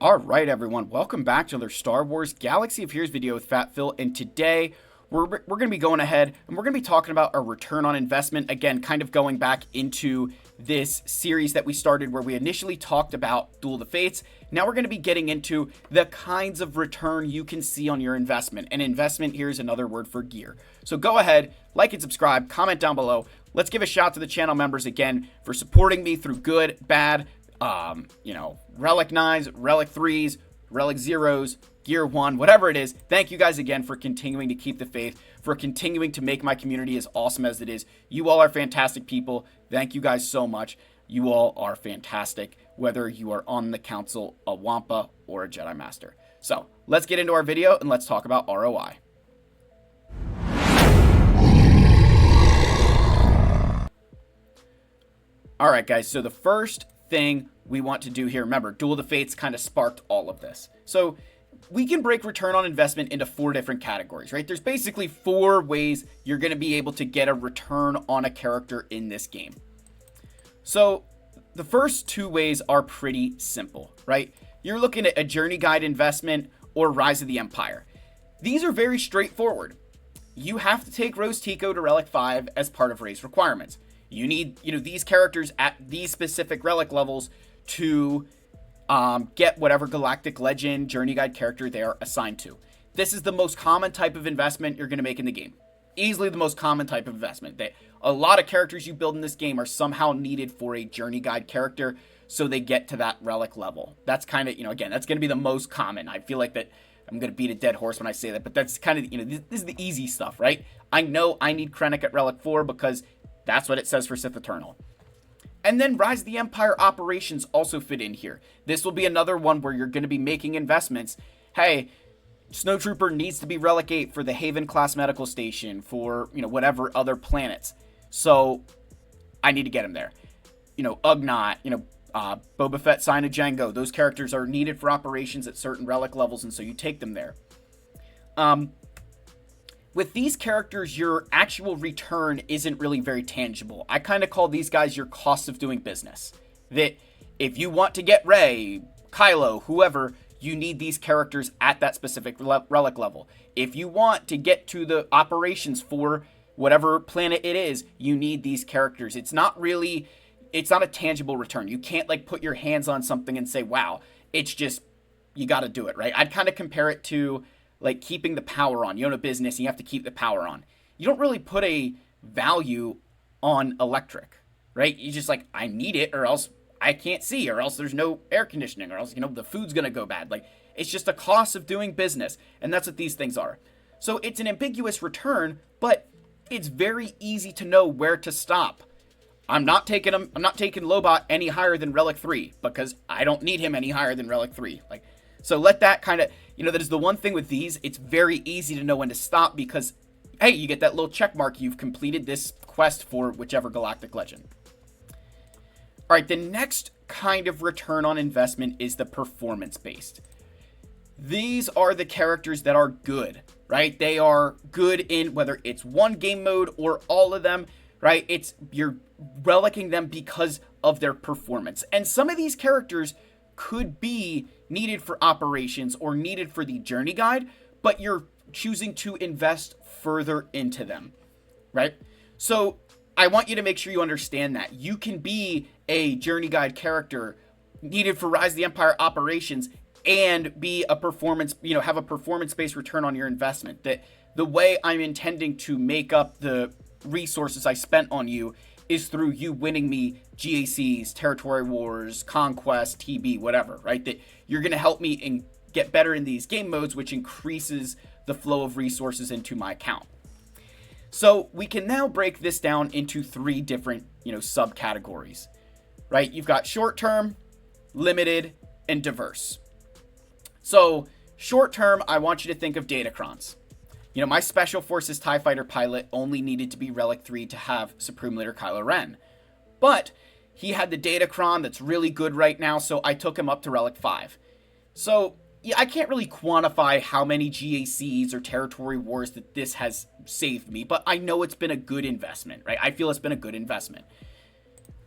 All right, everyone, welcome back to another Star Wars Galaxy of Heroes video with Fat Phil, and today we're going to be going ahead and we're going to be talking about our return on investment, again, kind of going back into this series that we started where we initially talked about Duel of the Fates. Now we're going to be getting into the kinds of return you can see on your investment, and investment here is another word for gear. So go ahead, like and subscribe, comment down below. Let's give a shout out to the channel members again for supporting me through good, bad, Relic 9s, Relic 3s, Relic 0s, Gear 1, whatever it is. Thank you guys again for continuing to keep the faith, for continuing to make my community as awesome as it is. You all are fantastic people. Thank you guys so much. You all are fantastic, whether you are on the council, a Wampa, or a Jedi Master. So let's get into our video and let's talk about ROI. All right, guys, so the first thing we want to do here, remember, Duel of the Fates kind of sparked all of this. So we can break return on investment into 4 different categories, right? There's basically 4 ways you're going to be able to get a return on a character in this game. So the first 2 ways are pretty simple, right? You're looking at a Journey Guide investment or Rise of the Empire. These are very straightforward. You have to take Rose Tico to Relic 5 as part of race requirements. You need, these characters at these specific relic levels to get whatever Galactic Legend Journey Guide character they are assigned to. This is the most common type of investment you're going to make in the game. Easily the most common type of investment. A lot of characters you build in this game are somehow needed for a Journey Guide character, so they get to that relic level. That's kind of, again, that's going to be the most common. I feel like that I'm going to beat a dead horse when I say that, but that's kind of, this is the easy stuff, right? I know I need Krennic at Relic 4 because that's what it says for Sith Eternal. And then Rise of the Empire operations also fit in here. This will be another one where you're going to be making investments. Hey, Snowtrooper needs to be Relic 8 for the Haven class medical station for, whatever other planets. So I need to get him there. Ugnaught, Boba Fett, Sign of Jango. Those characters are needed for operations at certain relic levels, and so you take them there. With these characters, your actual return isn't really very tangible. I kind of call these guys your cost of doing business. That if you want to get Rey, Kylo, whoever, you need these characters at that specific relic level. If you want to get to the operations for whatever planet it is, you need these characters. It's not a tangible return. You can't put your hands on something and say, wow, it's just, you got to do it, right? I'd kind of compare it to keeping the power on. You own a business and you have to keep the power on. You don't really put a value on electric, right? You just I need it or else I can't see, or else there's no air conditioning, or else, the food's going to go bad. It's just a cost of doing business. And that's what these things are. So it's an ambiguous return, but it's very easy to know where to stop. I'm not taking Lobot any higher than Relic 3 because I don't need him any higher than Relic 3. So let that kind of, that is the one thing with these. It's very easy to know when to stop because, hey, you get that little check mark. You've completed this quest for whichever Galactic Legend. All right, the next kind of return on investment is the performance-based. These are the characters that are good, right? They are good in whether it's one game mode or all of them, right? You're relicking them because of their performance. And some of these characters could be needed for operations or needed for the Journey Guide, but you're choosing to invest further into them, right? So I want you to make sure you understand that. You can be a Journey Guide character needed for Rise of the Empire operations and be a performance, have a performance-based return on your investment. That the way I'm intending to make up the resources I spent on you is through you winning me GACs, Territory Wars, Conquest, TB, whatever, right? That you're going to help me and get better in these game modes, which increases the flow of resources into my account. So we can now break this down into 3 different, subcategories, right? You've got short-term, limited, and diverse. So short-term, I want you to think of Datacrons. My Special Forces TIE Fighter pilot only needed to be Relic 3 to have Supreme Leader Kylo Ren. But he had the Datacron that's really good right now, so I took him up to Relic 5. So I can't really quantify how many GACs or Territory Wars that this has saved me, but I know it's been a good investment, right? I feel it's been a good investment.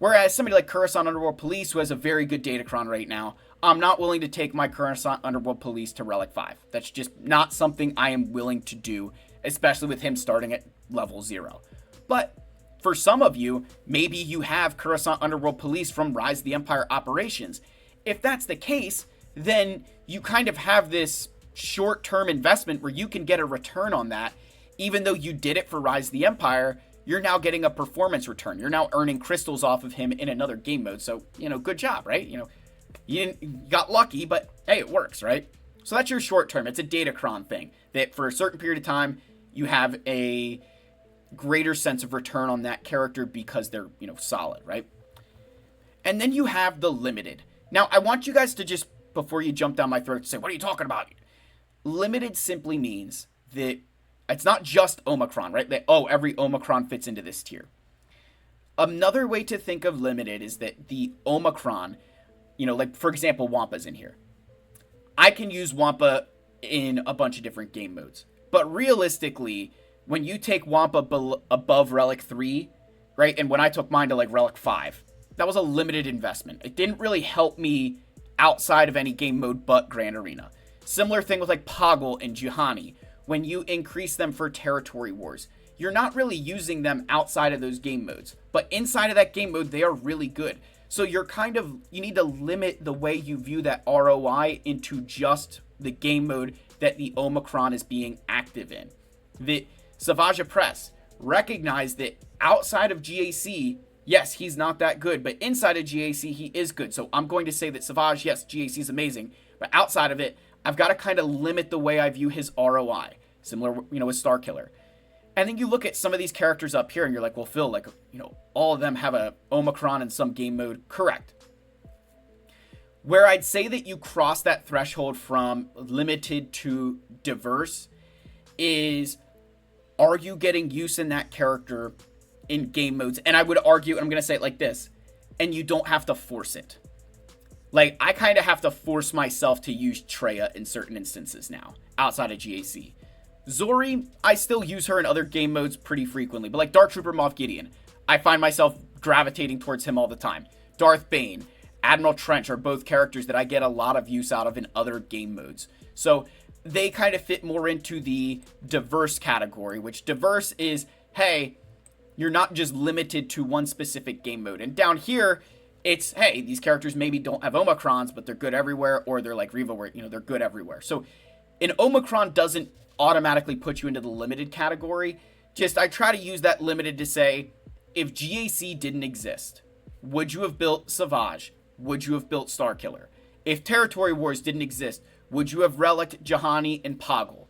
Whereas somebody like Coruscant Underworld Police, who has a very good Datacron right now, I'm not willing to take my Coruscant Underworld Police to Relic 5. That's just not something I am willing to do, especially with him starting at level 0. But for some of you, maybe you have Coruscant Underworld Police from Rise of the Empire operations. If that's the case, then you kind of have this short-term investment where you can get a return on that. Even though you did it for Rise of the Empire, you're now getting a performance return. You're now earning crystals off of him in another game mode. So, good job, right? You got lucky, but hey, it works, right? So that's your short term. It's a Datacron thing that for a certain period of time, you have a greater sense of return on that character because they're, solid, right? And then you have the limited. Now, I want you guys to just, before you jump down my throat, to say, what are you talking about? Limited simply means that it's not just Omicron, right? That, every Omicron fits into this tier. Another way to think of limited is that the Omicron, like, for example, Wampa's in here. I can use Wampa in a bunch of different game modes. But realistically, when you take Wampa above Relic 3, right, and when I took mine to, like, Relic 5, that was a limited investment. It didn't really help me outside of any game mode but Grand Arena. Similar thing with, like, Poggle and Juhani. When you increase them for Territory Wars, you're not really using them outside of those game modes. But inside of that game mode, they are really good. So you need to limit the way you view that ROI into just the game mode that the Omicron is being active in. The Savage Press recognize that outside of GAC, yes, he's not that good, but inside of GAC, he is good. So I'm going to say that Savage, yes, GAC is amazing, but outside of it, I've got to kind of limit the way I view his ROI. Similar, with Starkiller. And then you look at some of these characters up here and you're like, well, Phil, like, all of them have a Omicron in some game mode. Correct. Where I'd say that you cross that threshold from limited to diverse is, are you getting use in that character in game modes? And I would argue, and I'm going to say it like this, and you don't have to force it. Like, I kind of have to force myself to use Treya in certain instances now, outside of GAC. Zori, I still use her in other game modes pretty frequently, but like Dark Trooper Moff Gideon, I find myself gravitating towards him all the time. Darth Bane, Admiral Trench are both characters that I get a lot of use out of in other game modes. So they kind of fit more into the diverse category, which diverse is, hey, you're not just limited to one specific game mode. And down here, it's, hey, these characters maybe don't have Omicrons, but they're good everywhere, or they're like Reva, where, they're good everywhere. So an Omicron doesn't automatically put you into the limited category. Just, I try to use that limited to say, if GAC didn't exist, would you have built Savage? Would you have built Starkiller? If Territory Wars didn't exist, would you have reliced Juhani and Poggle?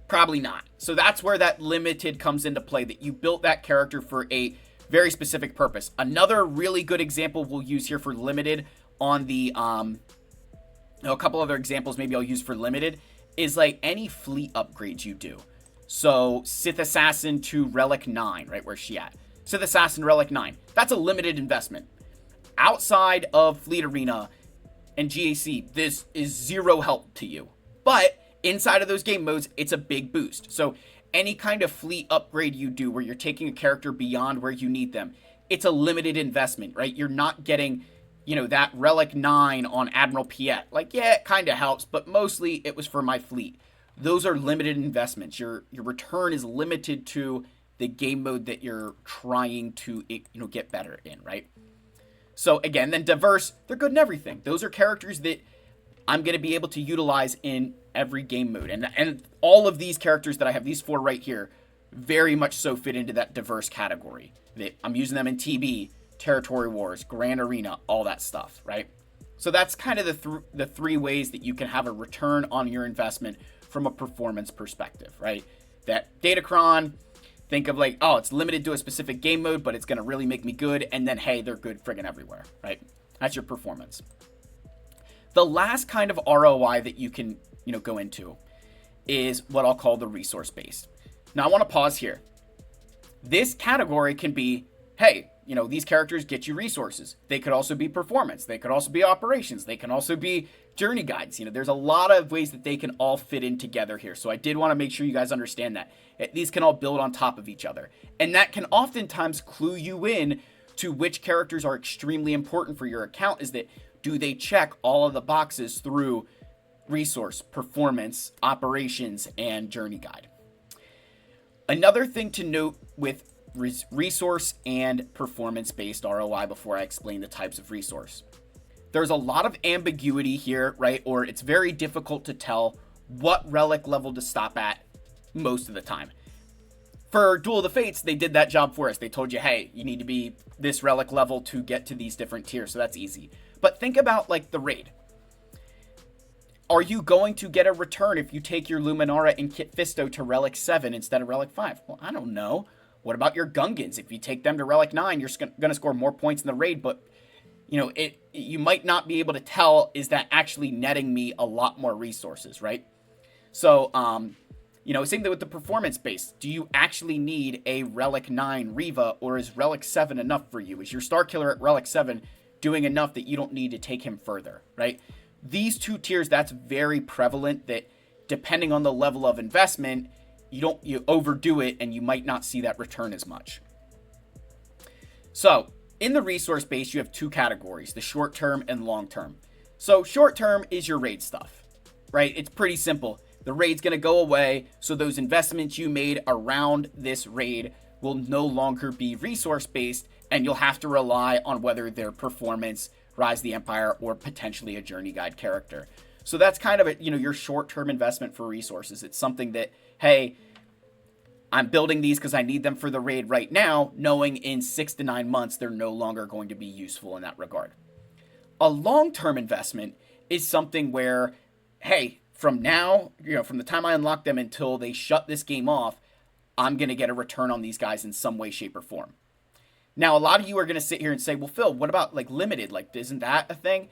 Probably not. So that's where that limited comes into play, that you built that character for a very specific purpose. Another really good example we'll use here for limited on the, a couple other examples maybe I'll use for limited is like any fleet upgrades you do. So Sith Assassin to Relic 9, right, where's she at? Sith Assassin Relic 9. That's a limited investment. Outside of Fleet Arena and GAC, this is zero help to you. But inside of those game modes, it's a big boost. So any kind of fleet upgrade you do where you're taking a character beyond where you need them, it's a limited investment, right? You're not getting, that Relic 9 on Admiral Piet. Like, yeah, it kind of helps, but mostly it was for my fleet. Those are limited investments. Your return is limited to the game mode that you're trying to, get better in, right? So again, then diverse, they're good in everything. Those are characters that I'm going to be able to utilize in every game mode. And all of these characters that I have, these 4 right here, very much so fit into that diverse category. That I'm using them in TB, Territory Wars, Grand Arena, all that stuff, right? So that's kind of the 3 ways that you can have a return on your investment from a performance perspective, right? That Datacron, think of like, it's limited to a specific game mode, but it's going to really make me good. And then, hey, they're good friggin' everywhere, right? That's your performance. The last kind of ROI that you can, go into is what I'll call the resource-based. Now, I want to pause here. This category can be, hey, these characters get you resources. They could also be performance. They could also be operations. They can also be journey guides. There's a lot of ways that they can all fit in together here. So I did want to make sure you guys understand that. These can all build on top of each other. And that can oftentimes clue you in to which characters are extremely important for your account is that do they check all of the boxes through resource, performance, operations, and journey guide. Another thing to note with resource and performance-based ROI before I explain the types of resource. There's a lot of ambiguity here, right? Or it's very difficult to tell what relic level to stop at most of the time. For Duel of the Fates, they did that job for us. They told you, hey, you need to be this relic level to get to these different tiers, so that's easy. But think about like the raid. Are you going to get a return if you take your Luminara and Kit Fisto to Relic 7 instead of Relic 5? Well, I don't know. What about your Gungans? If you take them to Relic 9, you're going to score more points in the raid, but you might not be able to tell, is that actually netting me a lot more resources, right? So, same thing with the performance base. Do you actually need a Relic 9 Riva, or is Relic 7 enough for you? Is your Star Killer at Relic 7 doing enough that you don't need to take him further, right? These two tiers, that's very prevalent, that depending on the level of investment, you overdo it and you might not see that return as much. So in the resource base, you have two categories, the short term and long term. So short term is your raid stuff, right? It's pretty simple. The raid's going to go away, so those investments you made around this raid will no longer be resource based, and you'll have to rely on whether their performance, Rise of the Empire, or potentially a journey guide character. So that's kind of your short-term investment for resources. It's something that, hey, I'm building these because I need them for the raid right now, knowing in 6 to 9 months they're no longer going to be useful in that regard. A long-term investment is something where, hey, from now, from the time I unlock them until they shut this game off, I'm going to get a return on these guys in some way, shape, or form. Now, a lot of you are going to sit here and say, well, Phil, what about like limited? Like, isn't that a thing?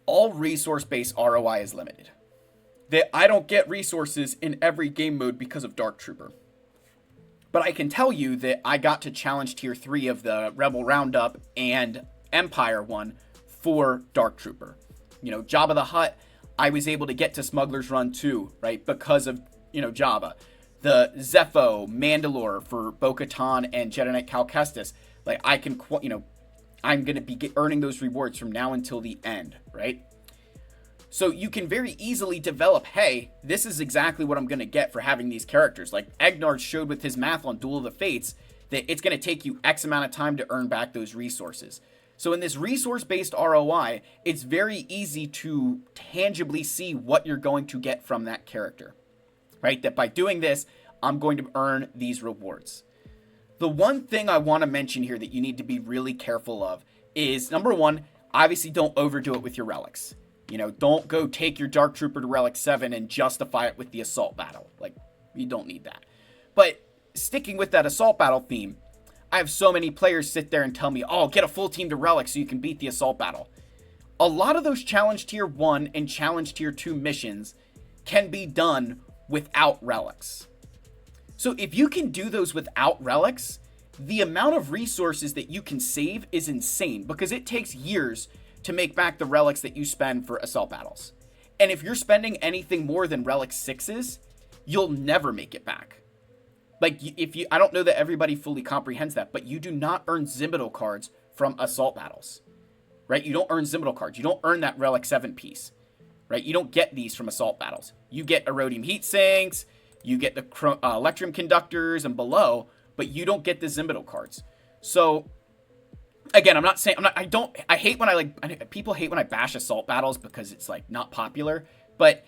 All resource-based ROI is limited. That I don't get resources in every game mode because of Dark Trooper. But I can tell you that I got to challenge tier 3 of the Rebel Roundup and Empire one for Dark Trooper. Jabba the Hutt, I was able to get to Smuggler's Run 2, right? Because of, Jabba. The Zepho, Mandalore for Bo-Katan and Jedi Knight Cal Kestis. Like, I can, I'm going to be earning those rewards from now until the end, right? So you can very easily develop, hey, this is exactly what I'm going to get for having these characters. Like Egnard showed with his math on Duel of the Fates that it's going to take you X amount of time to earn back those resources. So in this resource-based ROI, it's very easy to tangibly see what you're going to get from that character, right? That by doing this, I'm going to earn these rewards. The one thing I want to mention here that you need to be really careful of is, number one, obviously don't overdo it with your relics. Don't go take your Dark Trooper to Relic 7 and justify it with the assault battle. Like, you don't need that. But sticking with that assault battle theme, I have so many players sit there and tell me, oh, get a full team to Relic so you can beat the assault battle. A lot of those Challenge Tier 1 and Challenge Tier 2 missions can be done without relics. So if you can do those without relics, the amount of resources that you can save is insane, because it takes years to make back the relics that you spend for assault battles. And if you're spending anything more than Relic 6s, you'll never make it back. Like, I don't know that everybody fully comprehends that, but you do not earn Zimbadal cards from assault battles, right? You don't earn Zimbadal cards. You don't earn that Relic 7 piece, right? You don't get these from assault battles. You get Erodium Heat Sinks, you get the Electrum Conductors and below, but you don't get the Zimbadal cards. So, again, I hate when people hate when I bash assault battles because it's like not popular, but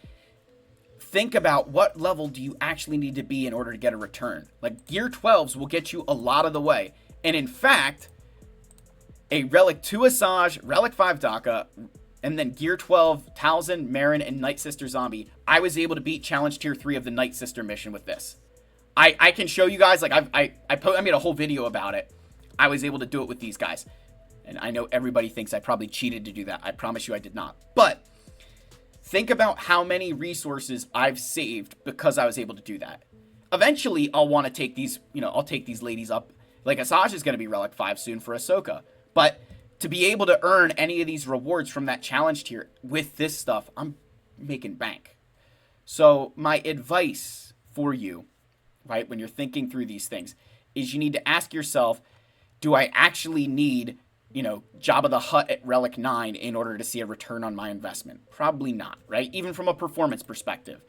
think about what level do you actually need to be in order to get a return. Like, Gear 12s will get you a lot of the way. And in fact, a Relic 2 Asajj, Relic 5 Daka, and then Gear 12, Talzin, Marin, and Night Sister Zombie, I was able to beat Challenge Tier 3 of the Night Sister mission with this. I can show you guys, like, I made a whole video about it. I was able to do it with these guys. And I know everybody thinks I probably cheated to do that. I promise you I did not. But think about how many resources I've saved because I was able to do that. Eventually, I'll want to take these, I'll take these ladies up. Like, Asajj is going to be Relic 5 soon for Ahsoka. But to be able to earn any of these rewards from that challenge tier with this stuff, I'm making bank. So my advice for you, right, when you're thinking through these things, is you need to ask yourself, do I actually need, Jabba the Hutt at Relic 9 in order to see a return on my investment? Probably not, right? Even from a performance perspective,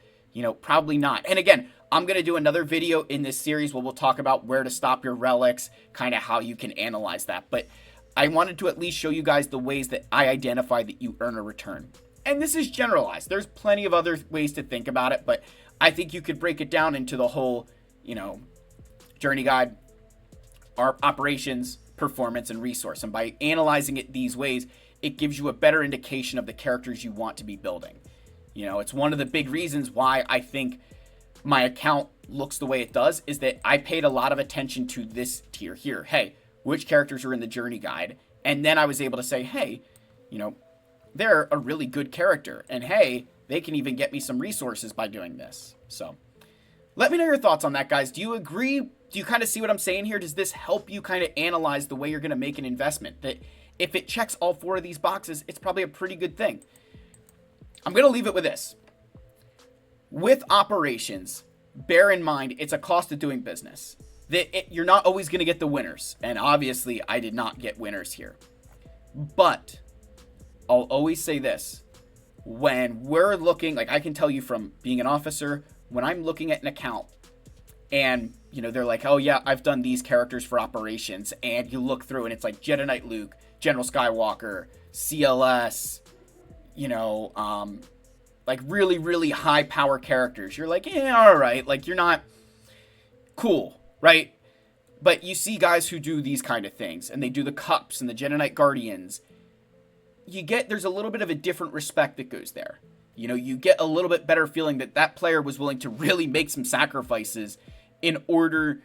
probably not. And again, I'm going to do another video in this series where we'll talk about where to stop your relics, kind of how you can analyze that. But I wanted to at least show you guys the ways that I identify that you earn a return. And this is generalized. There's plenty of other ways to think about it, but I think you could break it down into the whole, journey guide, our operations, performance, and resource. And by analyzing it these ways, it gives you a better indication of the characters you want to be building. It's one of the big reasons why I think my account looks the way it does, is that I paid a lot of attention to this tier here. Hey, which characters are in the journey guide? And then I was able to say, hey, they're a really good character. And hey, they can even get me some resources by doing this. So let me know your thoughts on that, guys. Do you agree? Do you kind of see what I'm saying here? Does this help you kind of analyze the way you're going to make an investment? That if it checks all 4 of these boxes, it's probably a pretty good thing. I'm going to leave it with this. With operations, bear in mind, it's a cost of doing business. That you're not always going to get the winners. And obviously, I did not get winners here. But I'll always say this. When we're looking, like I can tell you from being an officer, when I'm looking at an account and, they're like, oh yeah, I've done these characters for operations. And you look through and it's like Jedi Knight Luke, General Skywalker, CLS, like really, really high power characters. You're like, yeah, all right. Like you're not cool, right? But you see guys who do these kind of things and they do the cups and the Jedi Knight Guardians. There's a little bit of a different respect that goes there. You get a little bit better feeling that that player was willing to really make some sacrifices in order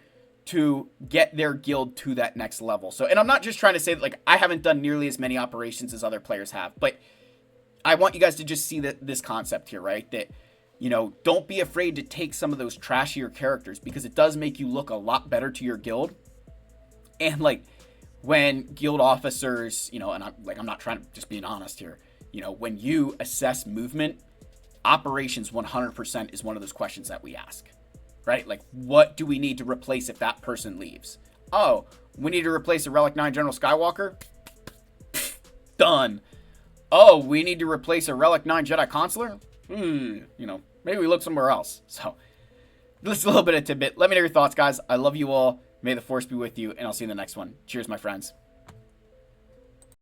to get their guild to that next level. So, and I'm not just trying to say that like I haven't done nearly as many operations as other players have, but I want you guys to just see this concept here, right? That, don't be afraid to take some of those trashier characters because it does make you look a lot better to your guild. And like when guild officers, and I'm not trying to, just being honest here, when you assess movement, operations 100% is one of those questions that we ask, right? Like, what do we need to replace if that person leaves? Oh, we need to replace a Relic 9 General Skywalker? Done. Oh, we need to replace a Relic 9 Jedi Consular? Maybe we look somewhere else. So, just a little bit of tidbit. Let me know your thoughts, guys. I love you all. May the Force be with you, and I'll see you in the next one. Cheers, my friends.